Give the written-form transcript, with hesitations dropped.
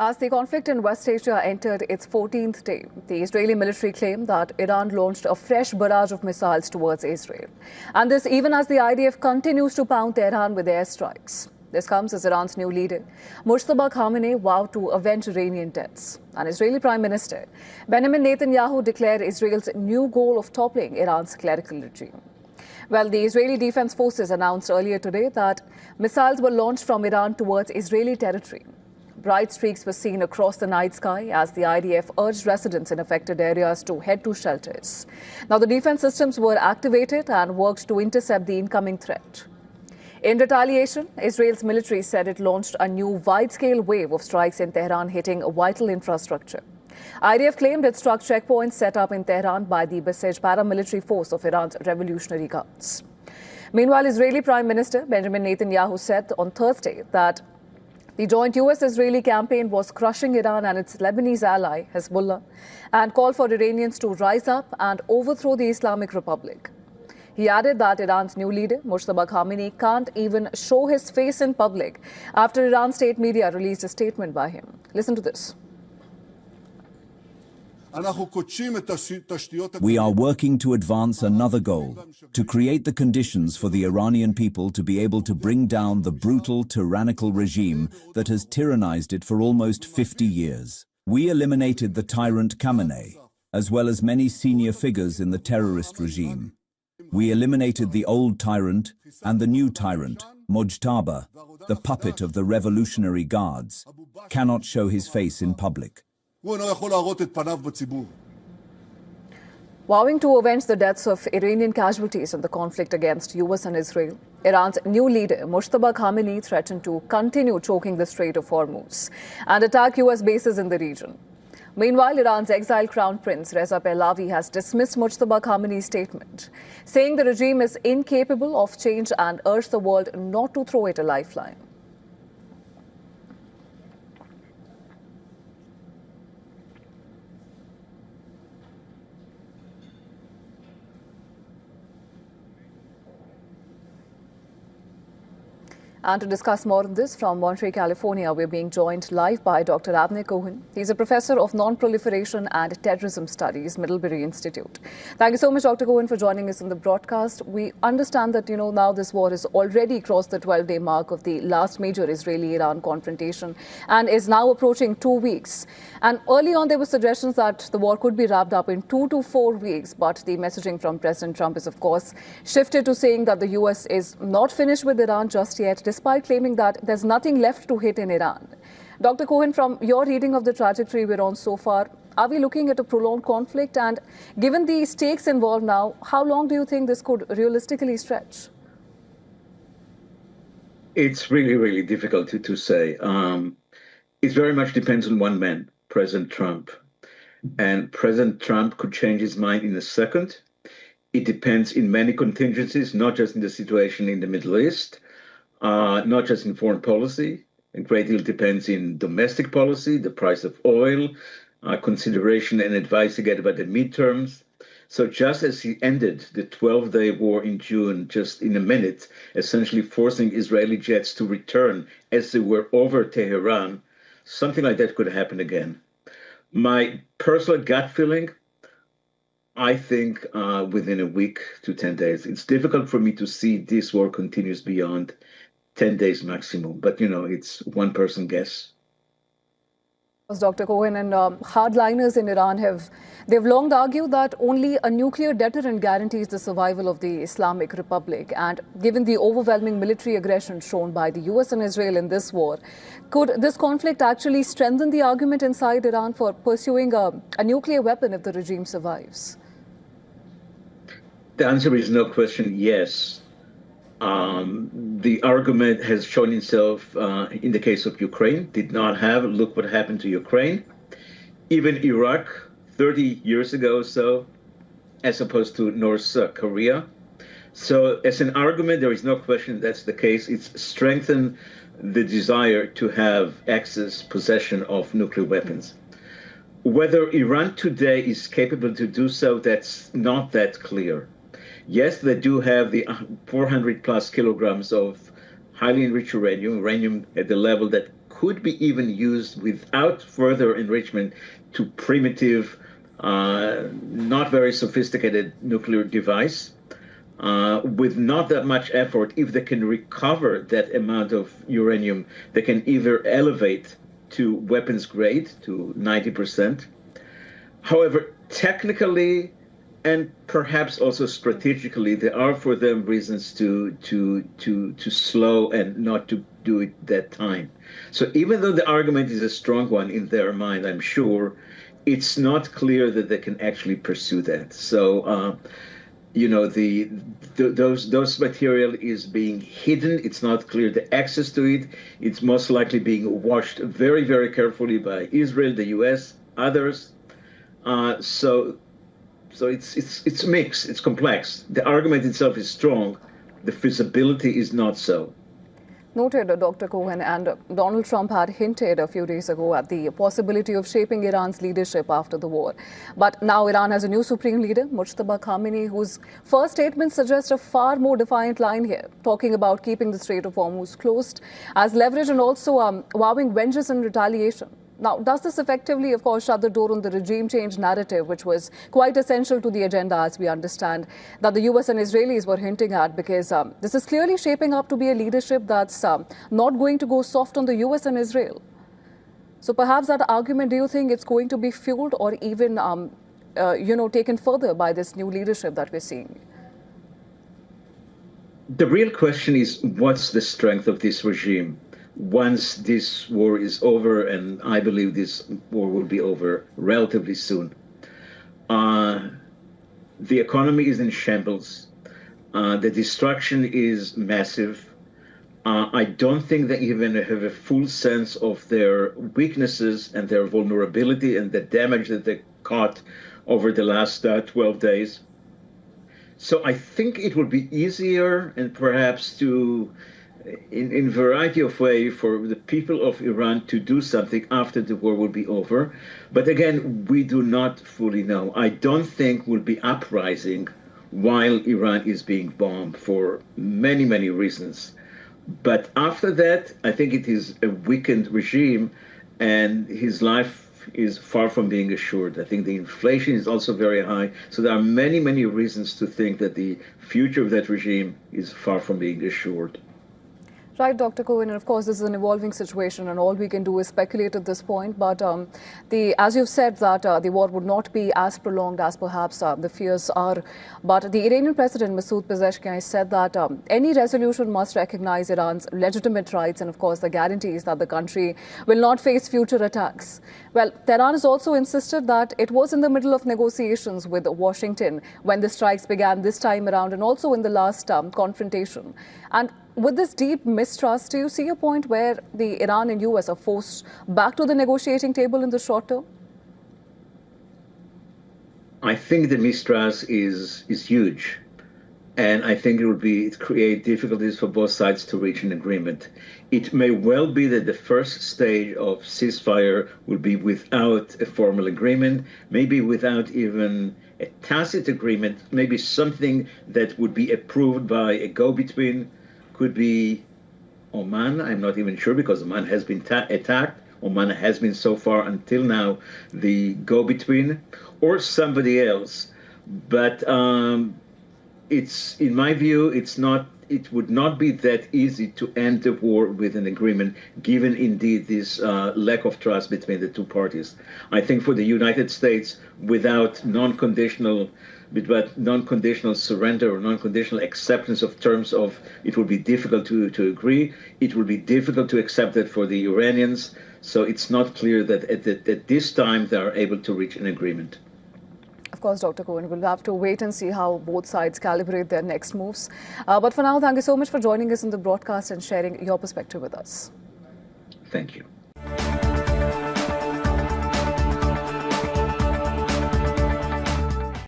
As the conflict in West Asia entered its 14th day, the Israeli military claimed that Iran launched a fresh barrage of missiles towards Israel. And this even as the IDF continues to pound Tehran with airstrikes. This comes as Iran's new leader, Mojtaba Khamenei, vowed to avenge Iranian deaths. And Israeli Prime Minister Benjamin Netanyahu declared Israel's new goal of toppling Iran's clerical regime. Well, the Israeli Defense Forces announced earlier today that missiles were launched from Iran towards Israeli territory. Bright streaks were seen across the night sky as the IDF urged residents in affected areas to head to shelters. Now, the defense systems were activated and worked to intercept the incoming threat. In retaliation, Israel's military said it launched a new wide-scale wave of strikes in Tehran, hitting vital infrastructure. IDF claimed it struck checkpoints set up in Tehran by the Basij paramilitary force of Iran's Revolutionary Guards. Meanwhile, Israeli Prime Minister Benjamin Netanyahu said on Thursday that the joint U.S.-Israeli campaign was crushing Iran and its Lebanese ally, Hezbollah, and called for Iranians to rise up and overthrow the Islamic Republic. He added that Iran's new leader, Mojtaba Khamenei, can't even show his face in public after Iran state media released a statement by him. Listen to this. We are working to advance another goal, to create the conditions for the Iranian people to be able to bring down the brutal, tyrannical regime that has tyrannized it for almost 50 years. We eliminated the tyrant Khamenei, as well as many senior figures in the terrorist regime. We eliminated the old tyrant and the new tyrant, Mojtaba, the puppet of the Revolutionary Guards, cannot show his face in public. Vowing to avenge the deaths of Iranian casualties in the conflict against U.S. and Israel, Iran's new leader, Mojtaba Khamenei, threatened to continue choking the Strait of Hormuz and attack U.S. bases in the region. Meanwhile, Iran's exiled Crown Prince Reza Pahlavi has dismissed Mojtaba Khamenei's statement, saying the regime is incapable of change and urged the world not to throw it a lifeline. And to discuss more on this from Monterey, California, we're being joined live by Dr. Avner Cohen. He's a professor of non-proliferation and terrorism studies, Middlebury Institute. Thank you so much, Dr. Cohen, for joining us in the broadcast. We understand that, now this war has already crossed the 12-day mark of the last major Israeli-Iran confrontation and is now approaching 2 weeks. And early on, there were suggestions that the war could be wrapped up in 2 to 4 weeks. But the messaging from President Trump is, of course, shifted to saying that the U.S. is not finished with Iran just yet, despite claiming that there's nothing left to hit in Iran. Dr. Cohen, from your reading of the trajectory we're on so far, are we looking at a prolonged conflict? And given the stakes involved now, how long do you think this could realistically stretch? It's really, really difficult to say. It very much depends on one man, President Trump. And President Trump could change his mind in a second. It depends in many contingencies, not just in the situation in the Middle East, not just in foreign policy. A great deal depends in domestic policy, the price of oil, consideration and advice he get about the midterms. So just as he ended the 12-day war in June, just in a minute, essentially forcing Israeli jets to return as they were over Tehran, something like that could happen again. My personal gut feeling, I think within a week to 10 days. It's difficult for me to see this war continues beyond 10 days maximum. But, it's one person guess. Dr. Cohen, and hardliners in Iran they've long argued that only a nuclear deterrent guarantees the survival of the Islamic Republic. And given the overwhelming military aggression shown by the U.S. and Israel in this war, could this conflict actually strengthen the argument inside Iran for pursuing a nuclear weapon if the regime survives? The answer is no question, yes. The argument has shown itself in the case of Ukraine, did not have, look what happened to Ukraine. Even Iraq, 30 years ago or so, as opposed to North Korea. So as an argument, there is no question that's the case. It's strengthened the desire to have access, possession of nuclear weapons. Whether Iran today is capable to do so, that's not that clear. Yes, they do have the 400 plus kilograms of highly enriched uranium at the level that could be even used without further enrichment to primitive, not very sophisticated nuclear device. With not that much effort, if they can recover that amount of uranium, they can either elevate to weapons grade to 90%. However, technically and perhaps also strategically, there are for them reasons to slow and not to do it that time. So even though the argument is a strong one in their mind, I'm sure, it's not clear that they can actually pursue that. So those material is being hidden. It's not clear the access to it. It's most likely being watched very, very carefully by Israel, the U.S., others. So it's mixed. It's complex. The argument itself is strong. The feasibility is not so. Noted, Dr. Cohen, and Donald Trump had hinted a few days ago at the possibility of shaping Iran's leadership after the war. But now Iran has a new Supreme Leader, Mojtaba Khamenei, whose first statement suggests a far more defiant line here, talking about keeping the Strait of Hormuz closed as leverage and also vowing vengeance and retaliation. Now, does this effectively, of course, shut the door on the regime change narrative, which was quite essential to the agenda, as we understand, that the U.S. and Israelis were hinting at, because this is clearly shaping up to be a leadership that's not going to go soft on the U.S. and Israel. So perhaps that argument, do you think it's going to be fueled or even, taken further by this new leadership that we're seeing? The real question is, what's the strength of this regime? Once this war is over, and I believe this war will be over relatively soon, the economy is in shambles. The destruction is massive. I don't think they even have a full sense of their weaknesses and their vulnerability and the damage that they caught over the last 12 days. So I think it will be easier and perhaps to in a variety of ways for the people of Iran to do something after the war will be over. But again, we do not fully know. I don't think we'll be uprising while Iran is being bombed for many, many reasons. But after that, I think it is a weakened regime, and his life is far from being assured. I think the inflation is also very high. So there are many, many reasons to think that the future of that regime is far from being assured. Right, Dr. Cohen, and of course, this is an evolving situation, and all we can do is speculate at this point. But as you've said, that the war would not be as prolonged as perhaps the fears are. But the Iranian President, Masoud Pezeshkian, said that any resolution must recognize Iran's legitimate rights and, of course, the guarantees that the country will not face future attacks. Well, Tehran has also insisted that it was in the middle of negotiations with Washington when the strikes began this time around, and also in the last confrontation. And with this deep mistrust, do you see a point where the Iran and U.S. are forced back to the negotiating table in the short term? I think the mistrust is huge. And I think it create difficulties for both sides to reach an agreement. It may well be that the first stage of ceasefire will be without a formal agreement, maybe without even a tacit agreement, maybe something that would be approved by a go-between. Could be Oman. I'm not even sure, because Oman has been attacked. Oman has been so far until now the go-between, or somebody else. But it's, in my view, it would not be that easy to end the war with an agreement, given indeed this lack of trust between the two parties. I think for the United States, without non-conditional surrender or non-conditional acceptance of terms of, it will be difficult to agree. It will be difficult to accept that for the Iranians. So it's not clear that at this time they are able to reach an agreement. Of course, Dr. Cohen, we'll have to wait and see how both sides calibrate their next moves. But for now, thank you so much for joining us in the broadcast and sharing your perspective with us. Thank you.